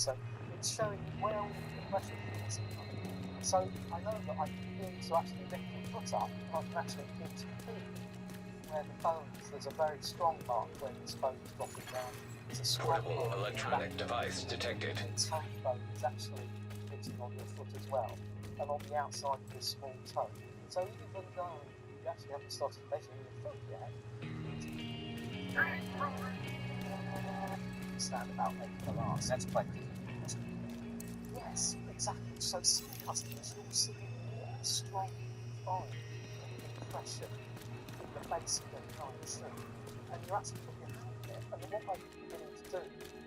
So it's showing where all the pressure is. So I know that I can begin to actually lift my foot up, and I can actually begin to feel where the bones, there's a very strong mark where this bone is dropping down. There's a strong Portable electronic device detected. The toe bone is actually hitting on your foot as well, and on the outside of this small toe. So even though you actually haven't started measuring your foot yet, stand about making a last. That's quite difficult. Yes, exactly. So some customers, you'll see a strong bone impression in the base of their client's foot, and you're actually looking at it. And then what I'm beginning to do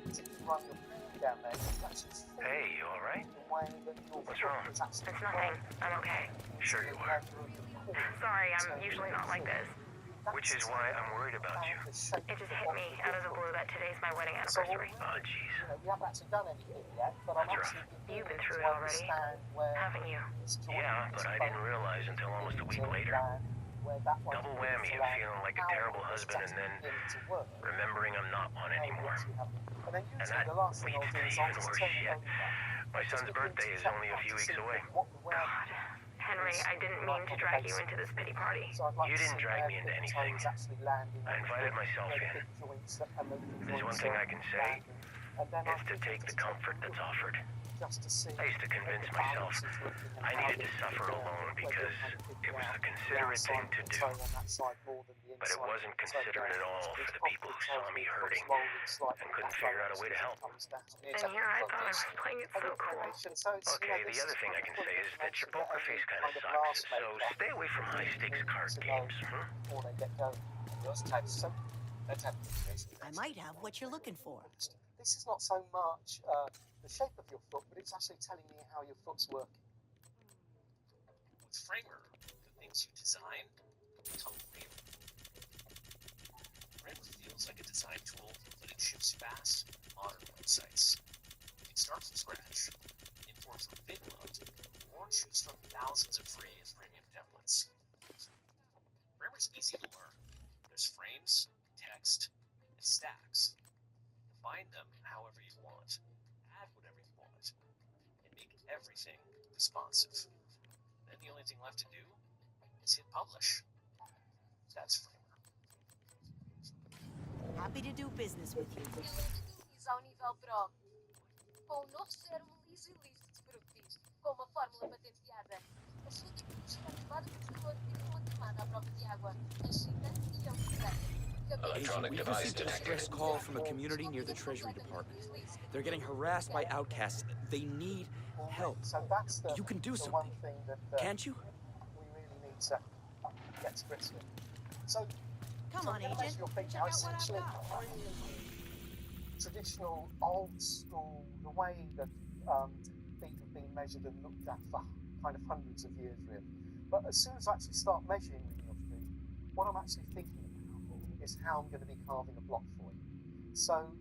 is if you run your hand down there, you can actually feel Hey, you alright? the way that your What's foot wrong? is actually It's nothing. I'm okay. Sure you are. Sorry, I'm usually not like this. Which is why I'm worried about you. It just hit me out of the blue that today's my wedding anniversary. Oh, jeez. We haven't actually done anything yet, but I'm That's actually You've been through it already, haven't you? Yeah, but I didn't realize until almost a week later. Double whammy of feeling like a terrible husband and then remembering I'm not one anymore. And that leads to even worse shit. My son's birthday is only a few weeks away. God. Henry, I didn't mean to drag you into this pity party. You didn't drag me into anything. I invited myself in. There's one thing I can say, it's to take the comfort that's offered. I used to convince myself I needed to suffer alone because it was the considerate thing to do. But it wasn't considerate at all for the people who saw me hurting and couldn't figure out a way to help. And here I thought I was playing it so cool. Okay, the other thing I can say is that your poker face kind of sucks, so stay away from high-stakes card games, I might have what you're looking for. This is not so much the shape of your foot, but it's actually telling me how your foot's working. With Framer, the things you design become real. Framer feels like a design tool that ships fast on modern websites. You can start from scratch, import from Bitload, or choose from thousands of free and premium templates. Framer's easy to learn. There's frames, text, and stacks. Define them however you want, add whatever you want, and make everything responsive. Then the only thing left to do is hit publish. That's Framer. Happy to do business with you. Ao nível Pro, com um novo sérum liso e liso de produtos, com uma fórmula patenteada. A sua tecnologia é ativada por calor e uma camada à prova de água, agita e é um Electronic We've device received a detected. distress call from a community near the Treasury Department. They're getting harassed by outcasts. They need help. So that's You can do the one something. thing that Can't you? we really need to get to grips with. So, Come on, Agent. your feet Check now, out what I've essentially got. traditional, old school, the way that feet have been measured and looked at for kind of hundreds of years, really. But as soon as I actually start measuring with your feet, what I'm actually thinking about is how I'm going to be carving a block for you. So,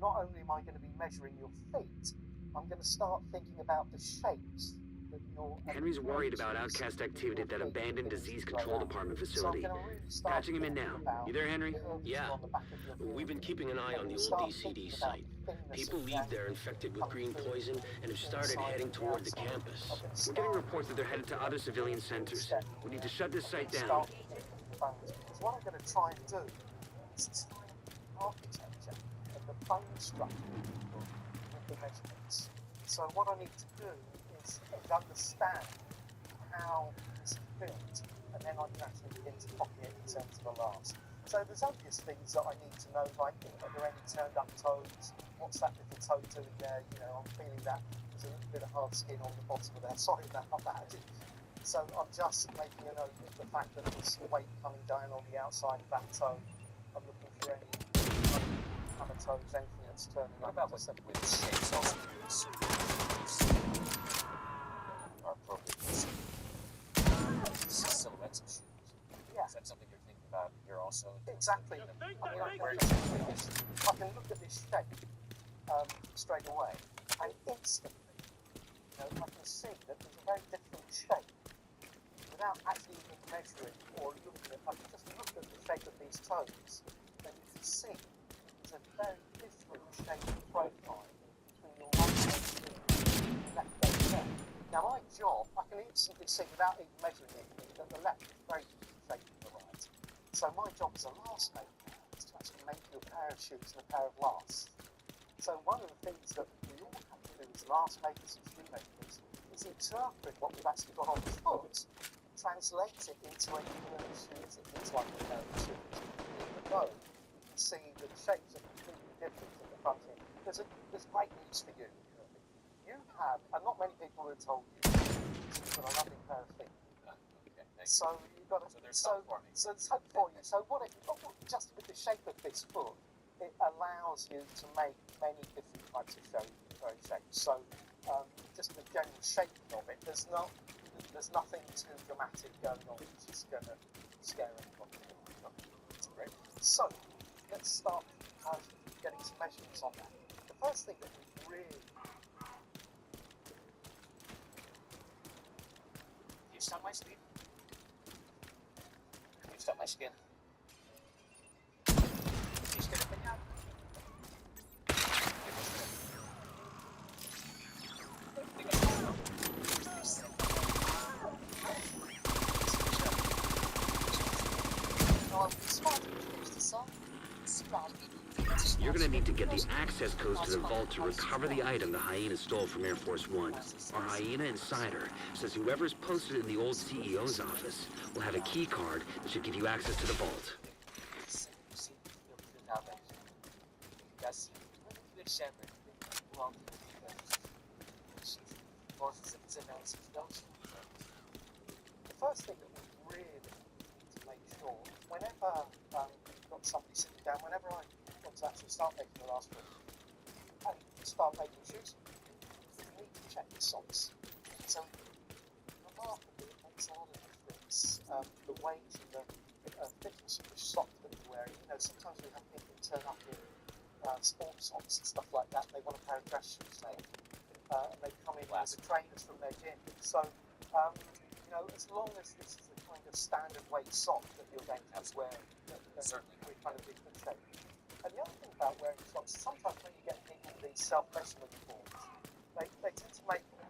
not only am I going to be measuring your feet, I'm going to start thinking about the shapes that you're... Henry's worried about Outcast activity at that abandoned disease control department facility. Patching him in now. You there, Henry? Yeah. We've been keeping an eye on the old DCD site. People leave there infected with green poison and have started heading toward the campus. We're getting reports that they're headed to other civilian centers. We need to shut this site down. Because what I'm going to try and do is tie the architecture and the bone structure with the measurements. So what I need to do is understand how this is built, and then I can actually begin to copy it in terms of a last. So there's obvious things that I need to know, like are there any turned up toes? What's that little toe doing there? You know, I'm feeling that there's a little bit of hard skin on the bottom of there. Sorry about that. So I'm just making a note of the fact that there's some weight coming down on the outside of that toe. I'm looking for any other toes, anything that's turning up. What about with shapes also? Are appropriate silhouettes of shoes. Yeah. Is that something you're thinking about here also? Exactly. I can look at this shape straight away, and instantly, I can see that there's a very different shape without actually even measuring or looking at it. I can just look at the shape of these toes, and you can see there's a very different shape profile between your right left over there. Now my job, I can instantly see without even measuring it, that the left is very different shape from the right. So my job as a last maker is to actually make you a pair of shoes and a pair of lasts. So one of the things that we all have to do as last makers and shoemakers is interpret what we've actually got on the foot, translate it into a pair of shoes that looks like a pair of shoes, even though you can see the shapes are completely different at the front end. There's great news for you, Kirby. You have, and not many people would have told you, you've got a lovely pair of feet. So you've got So there's hope for me. So there's hope for you. So just with the shape of this foot, it allows you to make many different types of shapes. So just the general shaping of it, there's nothing too dramatic going on, which is going to scare anyone. Great. So let's start getting some measurements on that. The first thing that we really... You stop my speed. You stop my skin. You skin it out. You're gonna need to get the access codes to the vault to recover the item the hyena stole from Air Force One. Our hyena insider says whoever's posted it in the old CEO's office will have a key card that should give you access to the vault. The first thing that we really need to make sure, whenever you've got somebody sitting down, whenever I want to actually start making the last one and start making shoes, we need to check the socks. So remarkably, it makes a lot of difference, the weight and the thickness of the sock that you're wearing. You know, sometimes we have people turn up in sports socks and stuff like that, and they want a pair of dress shoes made, and they come in as trainers from their gym. So you know, as long as this is the kind of standard weight sock that you're going to have wearing, certainly we're kind of in good shape. And the other thing about wearing socks, sometimes when you get people with these self-measurement forms, they tend to make a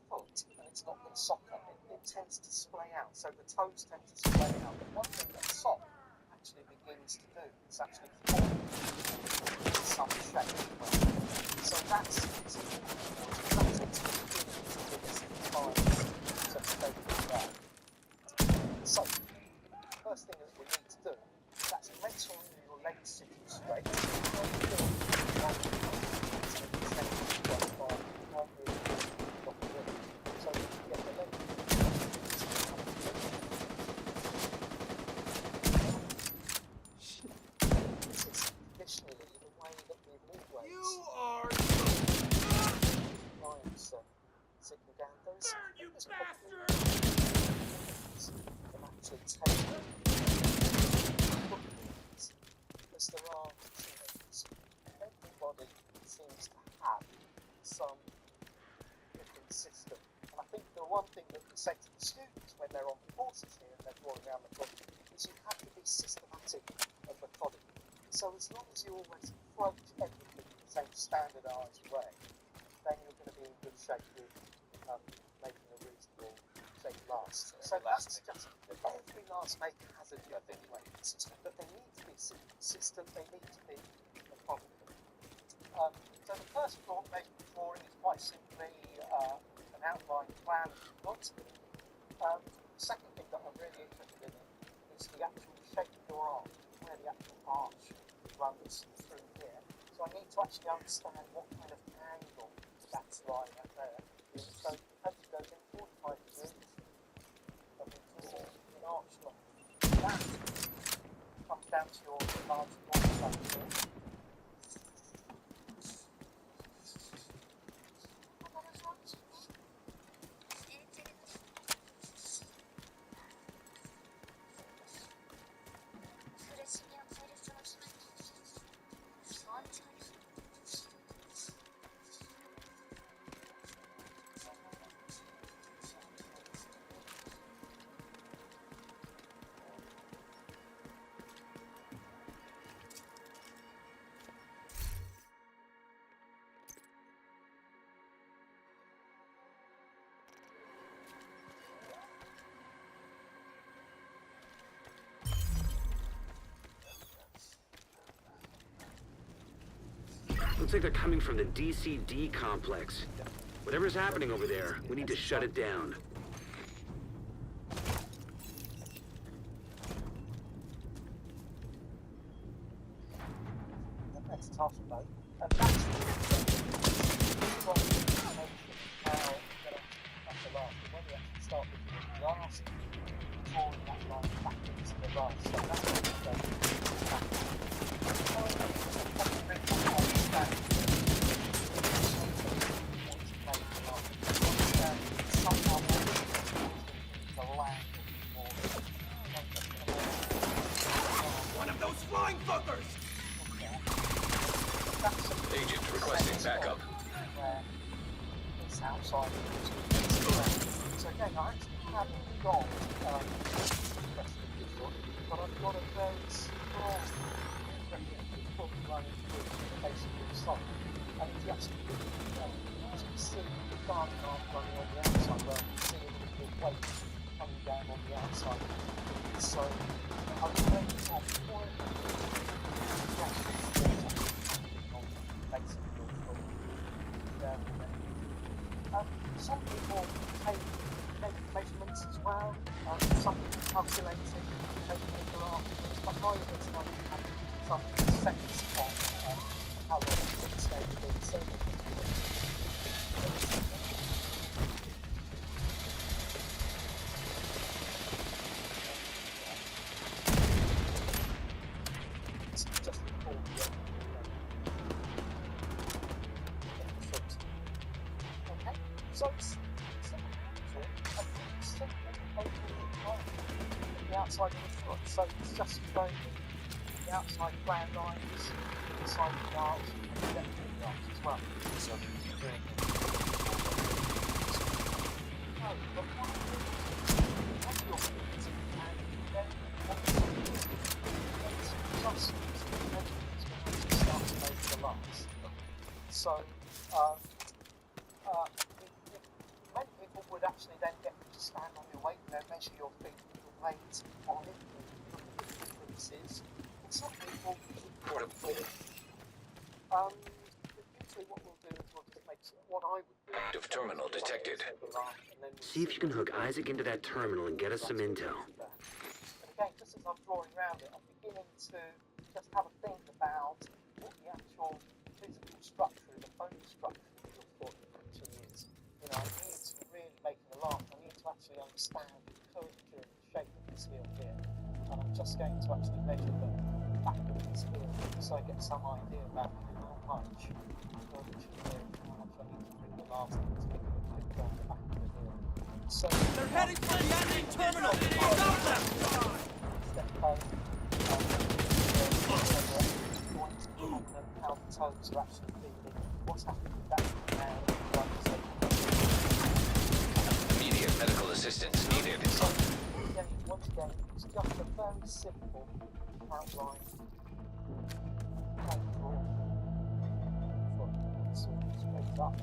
foot, and it's not got a sock on it. It tends to splay out, so the toes tend to splay out. But one thing that a sock actually begins to do is actually form some shape. So that's So, the first thing that we need to do is actually make sure that your legs sitting straight. So you can get the legs. This is traditionally the way that we've always... You are... Lions sitting down. Those... You bastard! Actually take because there are things. Everybody seems to have some different system. And I think the one thing that we say to the students when they're on the courses here and they're going around the book is you have to be systematic and methodical. So as long as you always approach everything in the same standardised way, then you're going to be in good shape with making a reasonable shape last. So that's just every last maker has a different way system, but they need to be consistent, they need to be methodical. So the first drawing is quite simply an outline plan of the foot. The second thing that I'm really interested in is the actual shape of your arm, where the actual arch runs through here. So I need to actually understand what kind of angle that's lying at there. So as you go in 45 degrees, an arch line. That comes down to your large body here. Looks like they're coming from the DCD complex. Whatever's happening over there, we need to shut it down. That's tough, though. And that's how we're going to have the last. When we actually start looking at the last, drawing that line back into the last. So that's what we're going to do. One of those flying fuckers! Agent requesting backup. It's outside of the so again, I actually haven't got but I've got a very strong foot running through basically the side. And if you actually see the garden arm running on the outside, well, you see a little bit of weight coming down on the outside. So I'm going to have quite some people take measurements as well, some people calculate it, take people afterwards, but mine is like some sense of how long it's going to be. So it's just all the so it's the outside of the foot, so it's just going the outside plan lines, inside the arms, and the depth of the arms as well. So you're doing so many people would actually then get you to stand on your weight, measure your feet, your weight on it, look at the differences. And some people usually what we'll do is we'll just make what I would do. Active terminal detected. See if you can hook Isaac into that terminal and get us some intel. And again, just as I'm drawing around it, I'm beginning to just have a think about what the actual physical structure, the bone structure of your foot actually is. You know, I need to really make it a laugh. I need to actually understand the curvature and the shape of this heel here. And I'm just going to actually measure the back of this heel so I get some idea about how much curvature there is, how much I need to bring the last thing to get a clip down the back of the heel. So they're heading for the ending terminal! Stop them! Step home. How the toes are actually feeling, what's happening with that now, Immediate medical assistance needed. Once again, it's just a very simple outline. Straight up,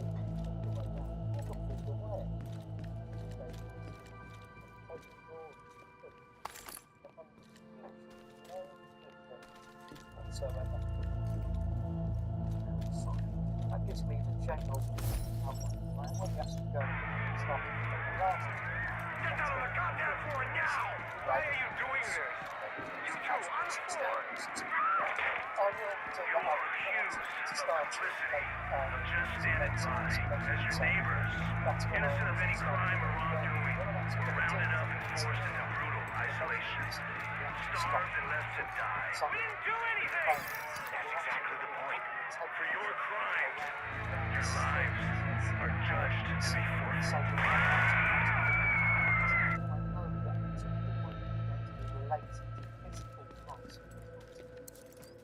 whatsoever. That gives me the general outline. When you actually go and start to take the last Get out of the goddamn floor now! Why are you doing this? You two, on the floor! I will do that. To start to make Just stand by as your neighbors, innocent of any crime or wrongdoing, were rounded up and forced into brutal isolation. Starved and left to die. We didn't do anything! That's exactly the point. For your crimes, your lives are judged to be forfeit.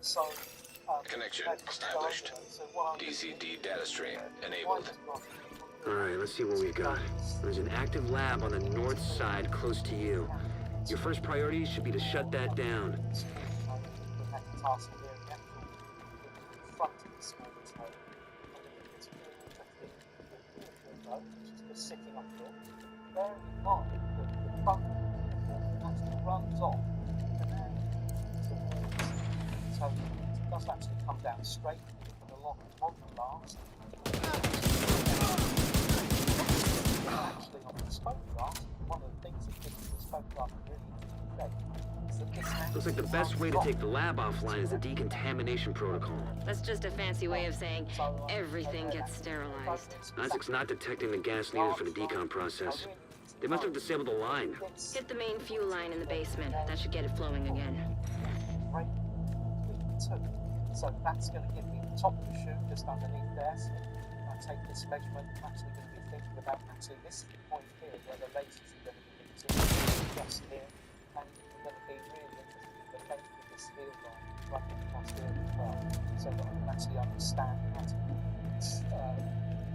So, Connection established. DCD data stream enabled. Alright, let's see what we got. There's an active lab on the north side close to you. Your first priority should be to shut that down. Sitting up here, bearing in mind that the front actually runs off and then towards, so it does actually come down straight from the lot on the blast. Actually, on the spoke blast, one of the things that gives the spoke blast really interesting shape is that this Looks like the best way to take the lab offline is the decontamination protocol. That's just a fancy way of saying everything gets sterilized. Isaac's not detecting the gas needed for the decon process. They must have disabled the line. Hit the main fuel line in the basement. That should get it flowing again. Right between the two. So that's going to give me the top of the chute just underneath there. So I take this measurement. I'm actually going to be thinking about actually this point here where the lasers are going to be hitting just here. And I'm going to be really interested in the length of this field line right across here as well. So that I can actually understand how to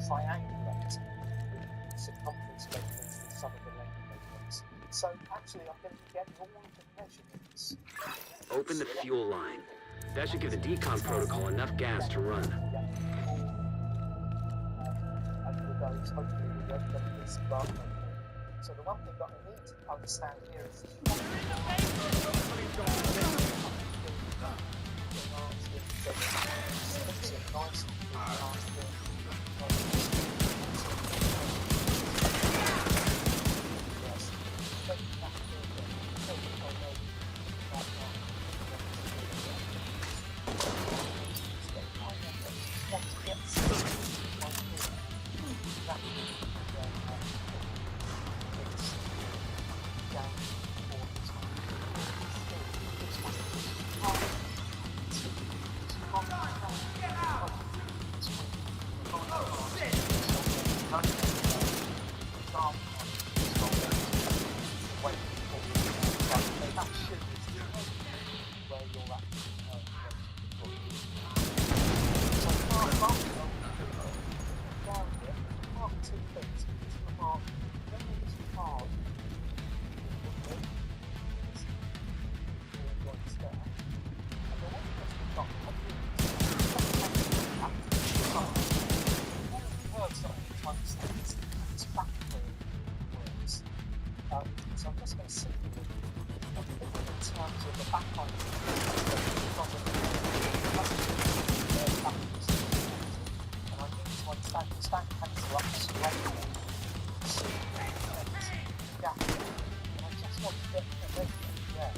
triangulate the circumference measurements with some of the length measurements. So actually I'm going to be getting all of the measurements. Open the fuel line. That should give the decon protocol enough gas to run. Hopefully we won't get this bug. So the one thing that I need to understand here is so I'm just going to sit with it in terms of the backline. And I need to understand the stack pencil up straight gap. And I just want to get the red there.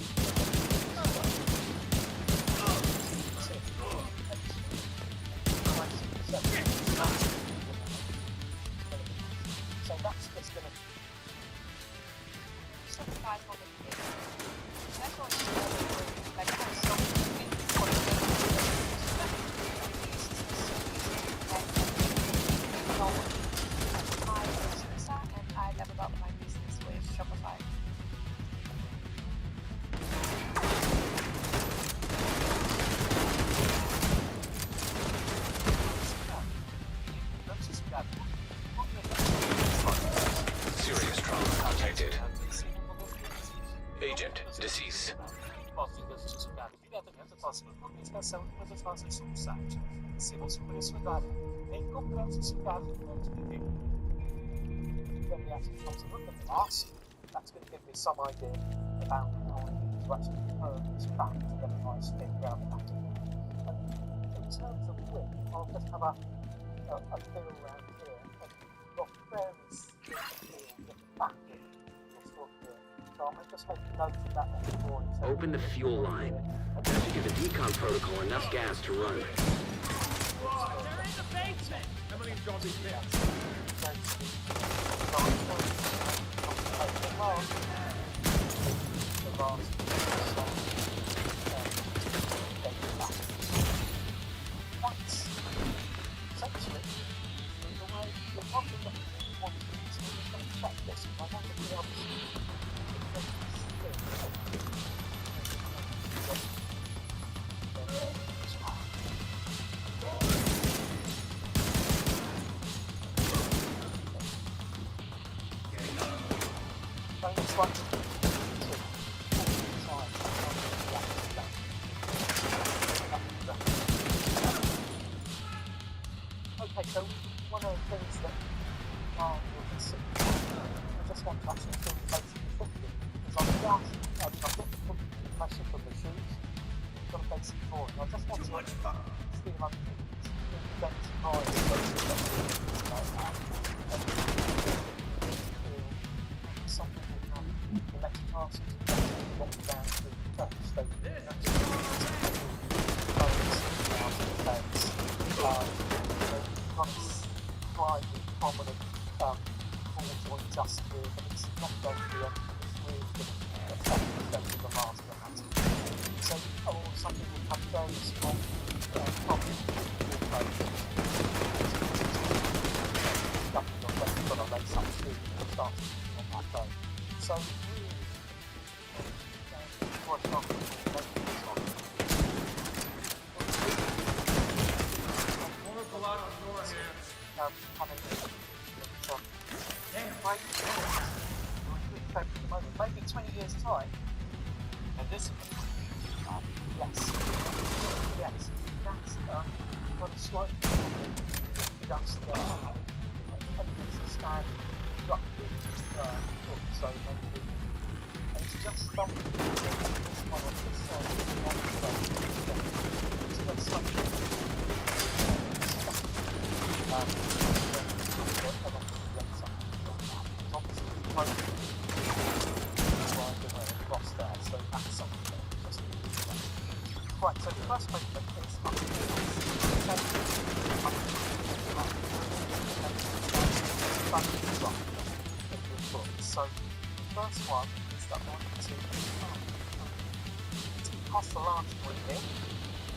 So that's just going to Serious trauma detected. Agent deceased. When we actually come to look at the last, that's going to give me some idea about how I need to actually turn this back to get a nice fit around the back. And in terms of width, I'll just have a feel around here, and you've got very thin field at the back of this look here. So I'm just making note of that before. Open the fuel line. That should give the decon protocol enough gas to run. They're in the basement! Emily's job is here. Okay, so one of the things that you'll consider, I just want to actually feel the basic footing, because I've got the information from the shoes, I've got a basic drawing, I just want to feel underneath joint just here, but it's not going to be anything that's really going to affect the effect of the last one. So, some people have very strong problems with both. You've got to lay some food and start on that bone. So, really, working on A lot on your hands. having great at the moment, maybe 20 years' time, and this yes, that's got a slight just everything's standing structure, so maybe it's just something this one of this it's just something across there, so that's something that just right, so the first measurement is up so the first one is that one to across the large reading,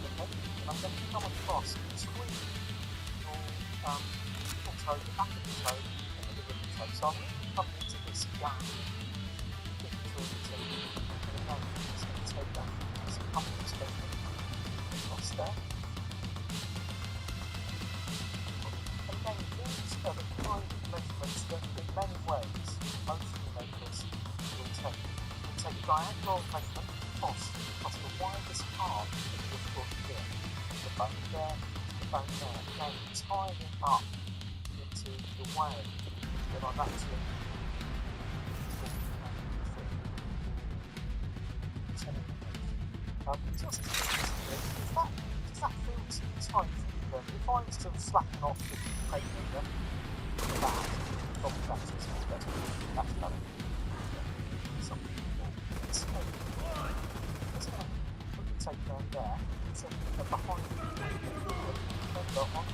okay, and I'm going to come across between your toe, the back of the toe, and the middle of the toe. So I'm going to come into this gap in between the two, and again, I'm just going to take that circumference measurement across there. And again, these are the kind of measurements that in many ways most makers will take. We'll take a diagonal measurement across the widest part of your foot here. The bone there, the bone there. Again, tying it up into the way that I've actually just does that feel too tight for you? If I was to slacken off the paper here, probably that's just better. That's better. Something more. Let's put the tape down there. So behind the on.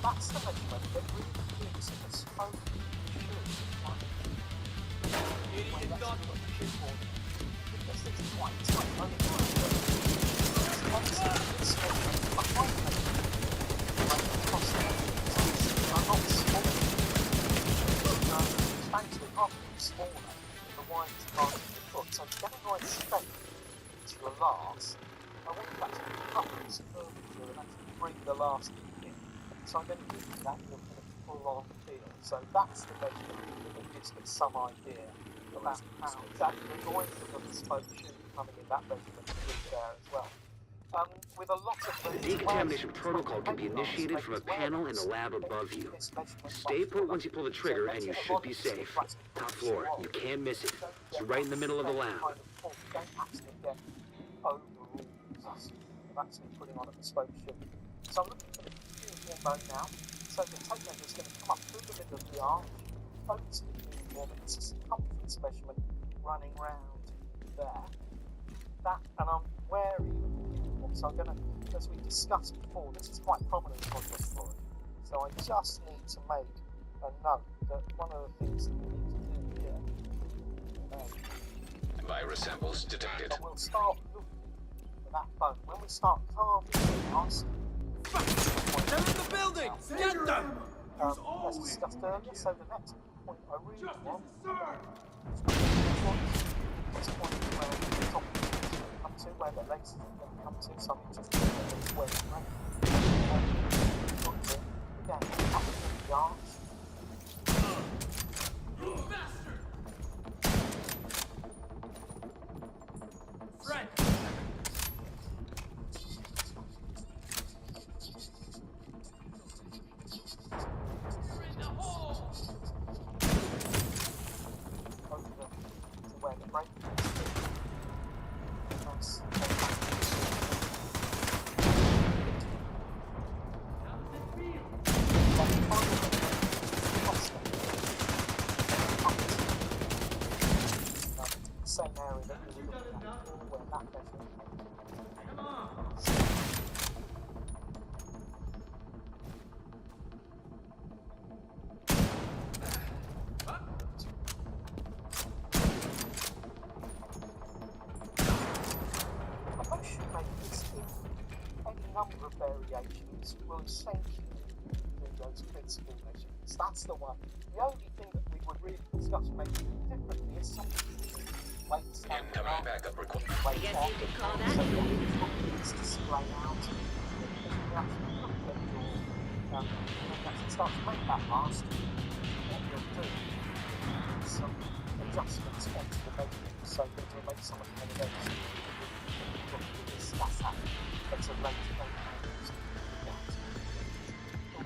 That's the measurement that really gives a bespoke shoe. Idiot dog. Because it's quite tight. Only behind them. Across there. Are not small. Thankfully, half of them smaller than the widest part of the foot. So to get a right shape to the last, I want to actually cut this curvature and actually bring the last in. So I'm going to give you that look at a full-on feel. So that's the measurement that gives me some idea about how exactly the noise of the bespoke shoe coming in that measurement is there as well. With a lot of The decontamination protocol can be initiated from a panel in the lab above you. Stay put once you pull the trigger and you should be safe. Top floor, you can't miss it. It's right in the middle of the lab. You don't actually get overall results of actually putting on a bespoke shoe. So I'm looking for the uniform bone now. So the tape measure is going to come up through the middle of the arch, focus the uniform, and it's a circumference measurement running round there. That, and I'm wary of the uniform, so I'm going to, as we discussed before, this is quite prominent on your story. So I just need to make a note that one of the things that we need to do here. Virus samples detected. And we'll start looking for that bone. When we start carving the mask, They're in the building! Get them! as discussed earlier, so the next point I really want is the point where the top is going to come to, where the legs are going to come to, so I'm interested in where it's going. Again, up to the arch. You bastard! Fred! Where the break is. Same area that we were looking at, where that measurement came from. number of variations will essentially do those principal measurements. That's the one. The only thing that we would really discuss making differently is something weights down. Incoming backup required. I guess you could call that display out. If you actually look at your, when you actually start to make that mask, what you'll do is some adjustments onto the measurements so that you'll make some of the elevations. We'll discuss that at a later date.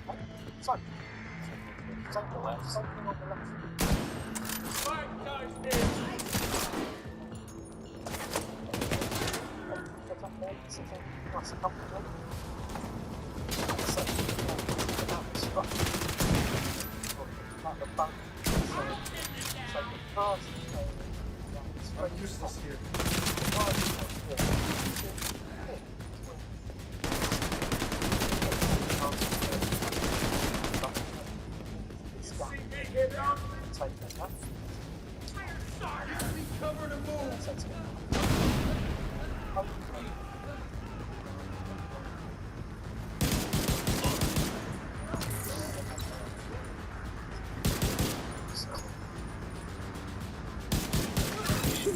Okay, so, take the left, something on the left. Sitting nice and comfortably. So, about the structure about the bone. So the first I'm useless here. Cover the move.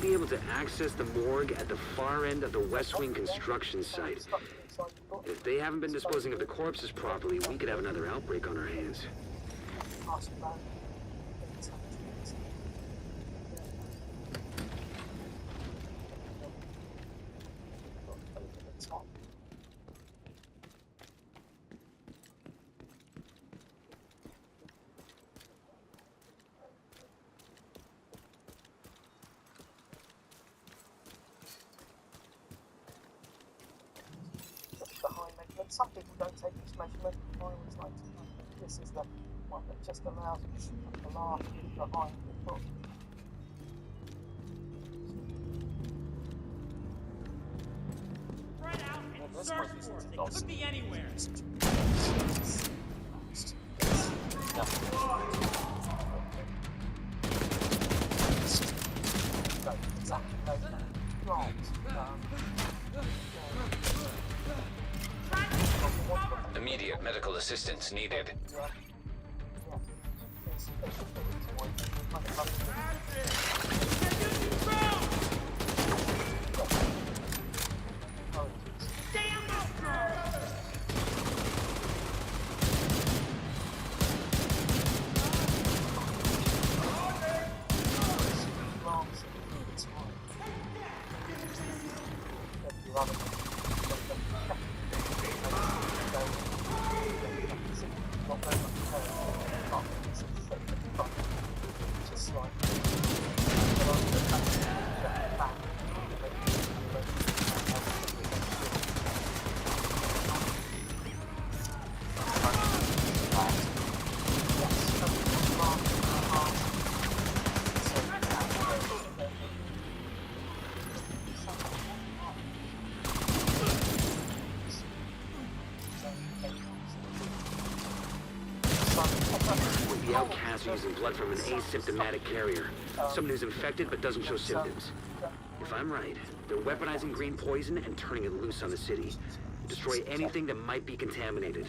Be able to access the morgue at the far end of the West Wing construction site. If they haven't been disposing of the corpses properly, we could have another outbreak on our hands. Some people don't take this measurement. I always like to know that this is the one that just allows you to put the last bit behind the foot. Spread out and search for it. They could be anywhere. Immediate medical assistance needed. The Outcasts are using blood from an asymptomatic carrier. Someone who's infected but doesn't show symptoms. If I'm right, they're weaponizing green poison and turning it loose on the city. Destroy anything that might be contaminated.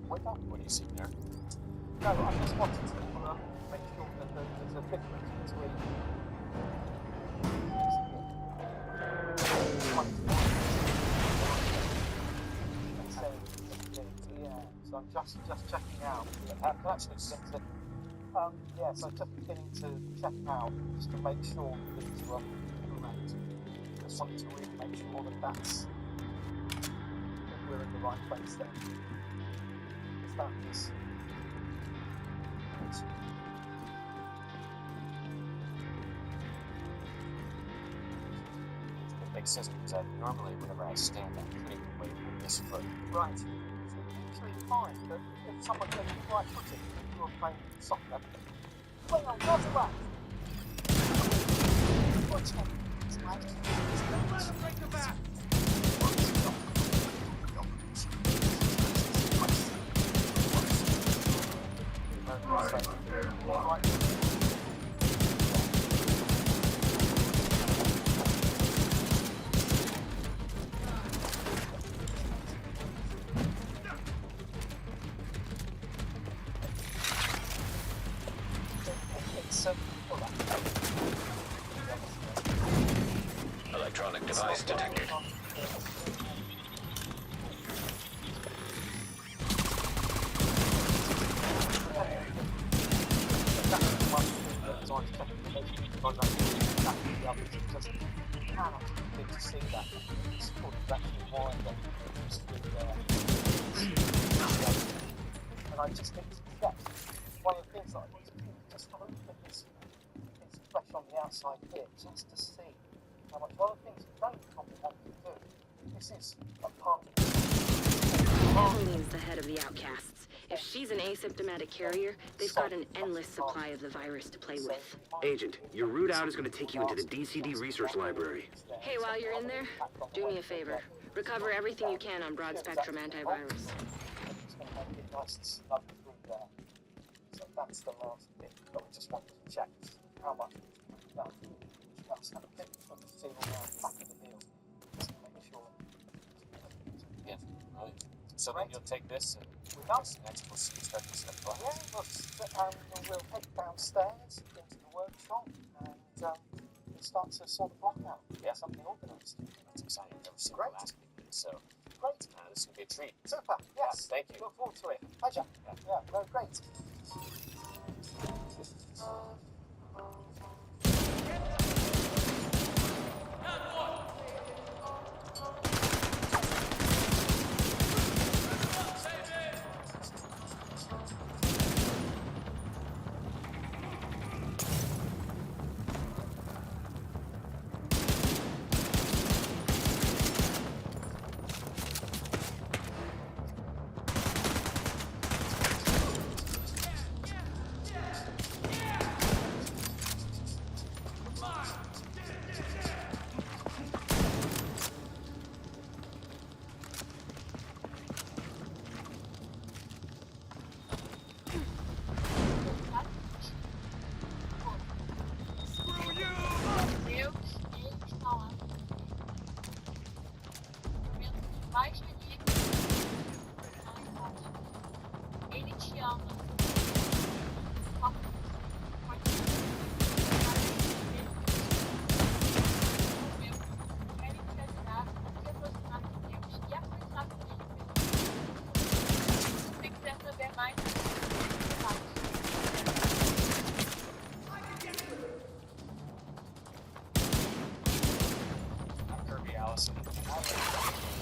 What do you see there? No, I just wanted to make sure that there's a difference between so I'm just checking out. Yeah, so just beginning to check out just to make sure that it's correct. Just wanted to really make sure that we're in the right place there. Because that is It makes sense because normally whenever I stand, I'm putting the weight on this foot. right. It's usually fine, but if someone gets the right footing, you're playing soccer. Well, what's that? What's that? Don't let them break the back. So, Electronic device detected. And I just think to check one of the things that I want to do, just have a look at this flesh on the outside here, just to see how much. One of the things you don't probably want to do, this is a part of Eveline's the head of the Outcasts. If she's an asymptomatic carrier, they've got an endless supply of the virus to play with. Agent, your route out is going to take you into the DCD Research Library. Hey, while you're in there, do me a favor. Recover everything you can on broad-spectrum antivirus. nice and snug through there. So that's the last bit, but we just wanted to check how much we've done. Just have a bit of the feel around the back of the wheel, just to make sure. Yeah, right. So then you'll take this and next we'll see you start to set up. Yeah, we'll head downstairs into the workshop and we'll start to sort the block out. Yeah. Something organised. That's exciting. I've never seen Great. the last meeting, so Great. this will be a treat. Super. Yes. Thank you. Look forward to it. Pleasure. Yeah. No, great.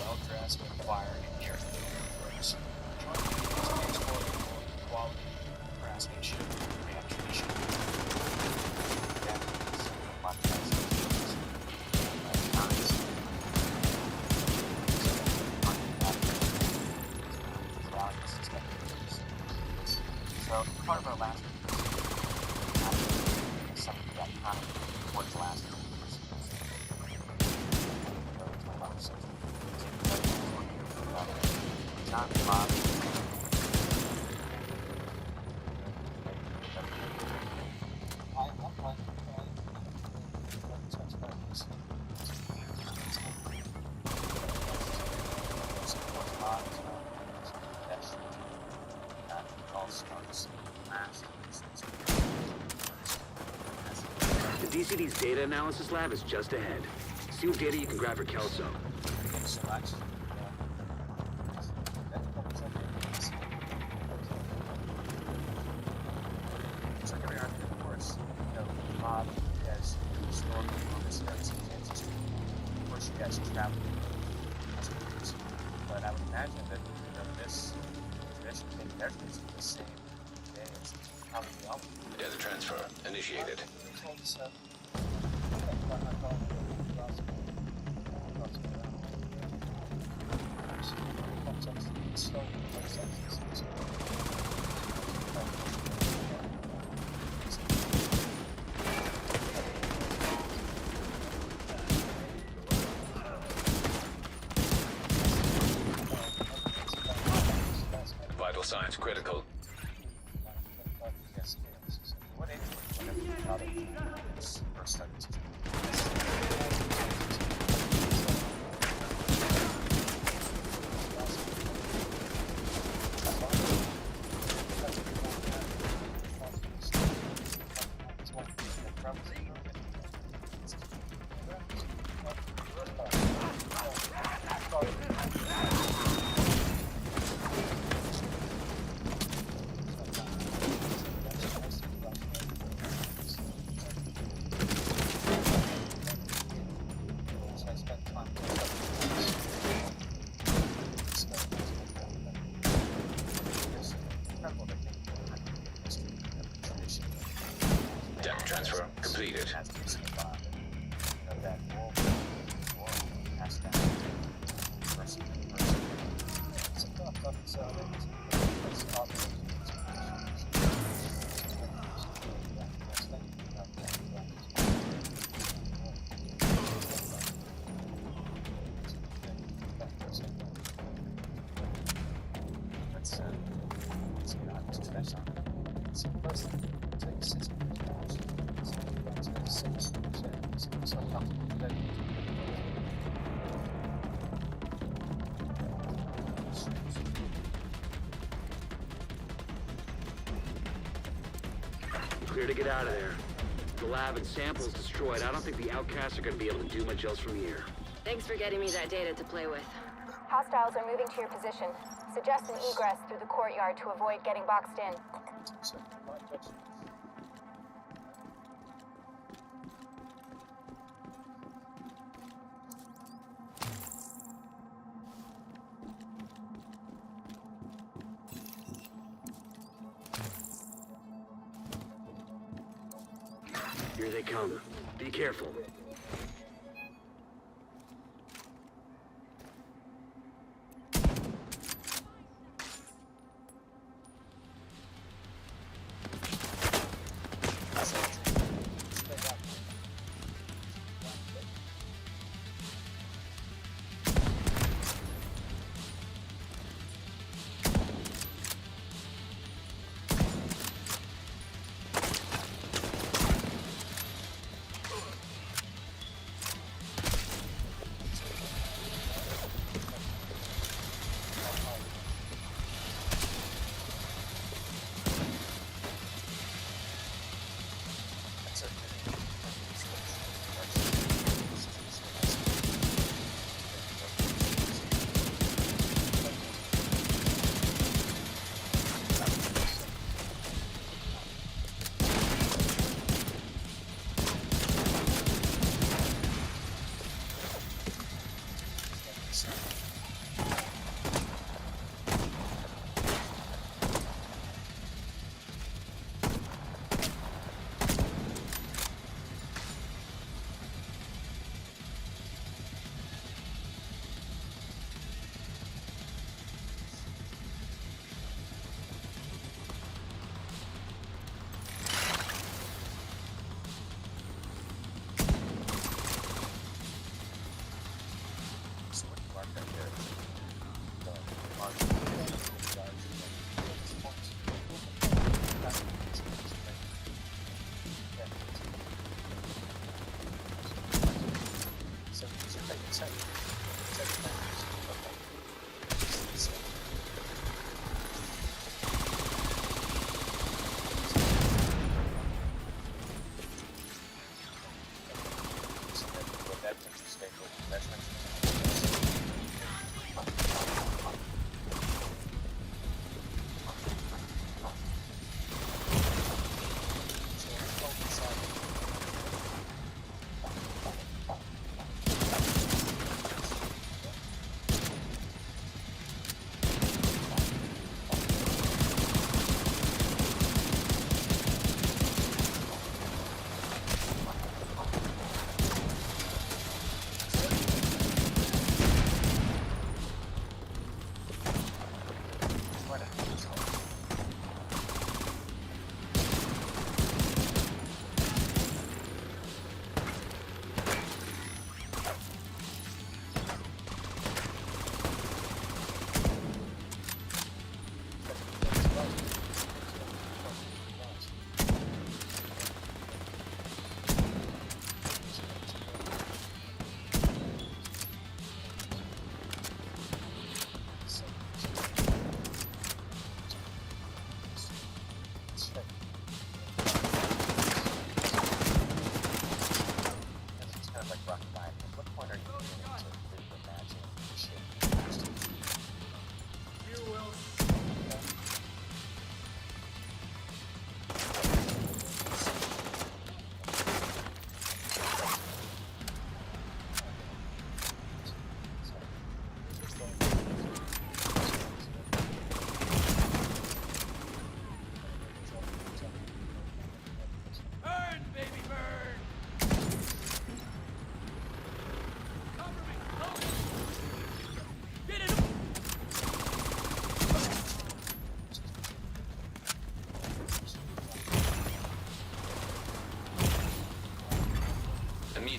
well-dressed and fire in here. Quality craftsmanship, reactivation. So part of our last some of that kind of towards the last John Bob. The DCD's data analysis lab is just ahead. See what data you can grab for Kelso. Thanks so much. Check every art, of course. You know, Bob has historical on this area in Kansas. Of course, you guys travel. But I would imagine that this tradition thing there is the same day as how we all. Data transfer initiated. Vital signs critical. Depth transfer completed. Clear to get out of there. The lab and samples destroyed. I don't think the Outcasts are going to be able to do much else from here. Thanks for getting me that data to play with. Hostiles are moving to your position. Suggest an egress through the courtyard to avoid getting boxed in. Here they come. Be careful.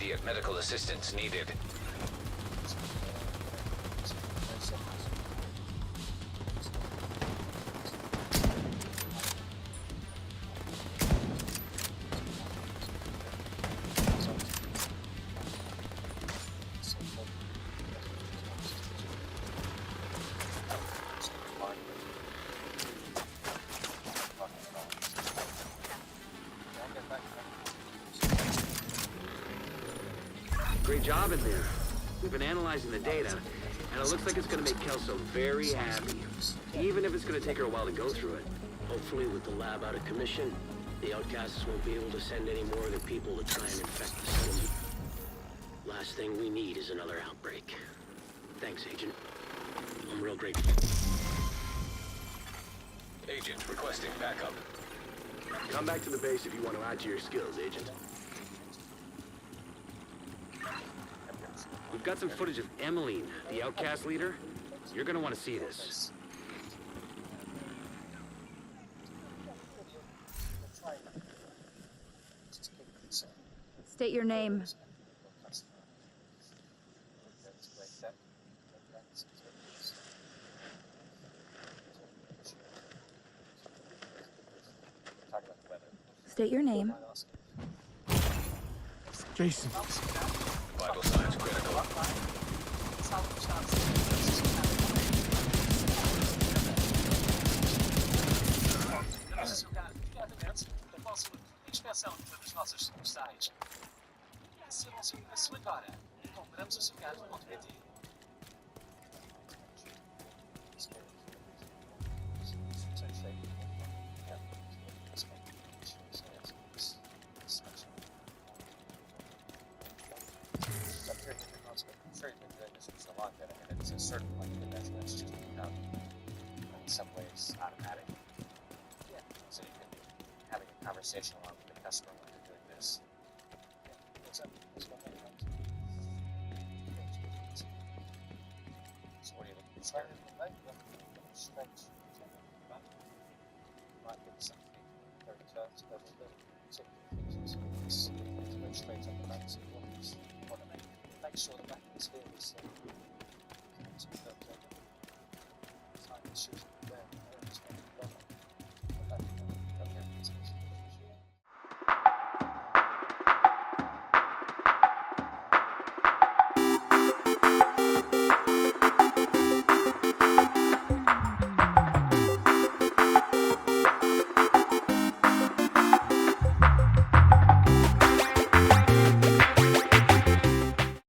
Immediate medical assistance needed. Great job in there. We've been analyzing the data, and it looks like it's gonna make Kelso very happy. Even if it's gonna take her a while to go through it. Hopefully, with the lab out of commission, the Outcasts won't be able to send any more of their people to try and infect the settlement. Last thing we need is another outbreak. Thanks, Agent. I'm real grateful. Agent requesting backup. Come back to the base if you want to add to your skills, Agent. We've got some footage of Emmeline, the Outcast leader. You're gonna want to see this. State your name. State your name. Jason. Vital signs critical. Inspeção das nossas sucursais. Esse é o nosso endereço agora. Compramos o seu carro.pt. I'm sure you've been doing this for a long time, and it's a certain like eventually it's just become in some ways automatic. Yeah. So you can be having a conversation along with the customer when you're doing this. Yeah. What's up? What's going on? So what are you looking for? Straight. Might give something very tough, but it's very straight up the back. So you want to make sure the back of the steel is time to shoot there.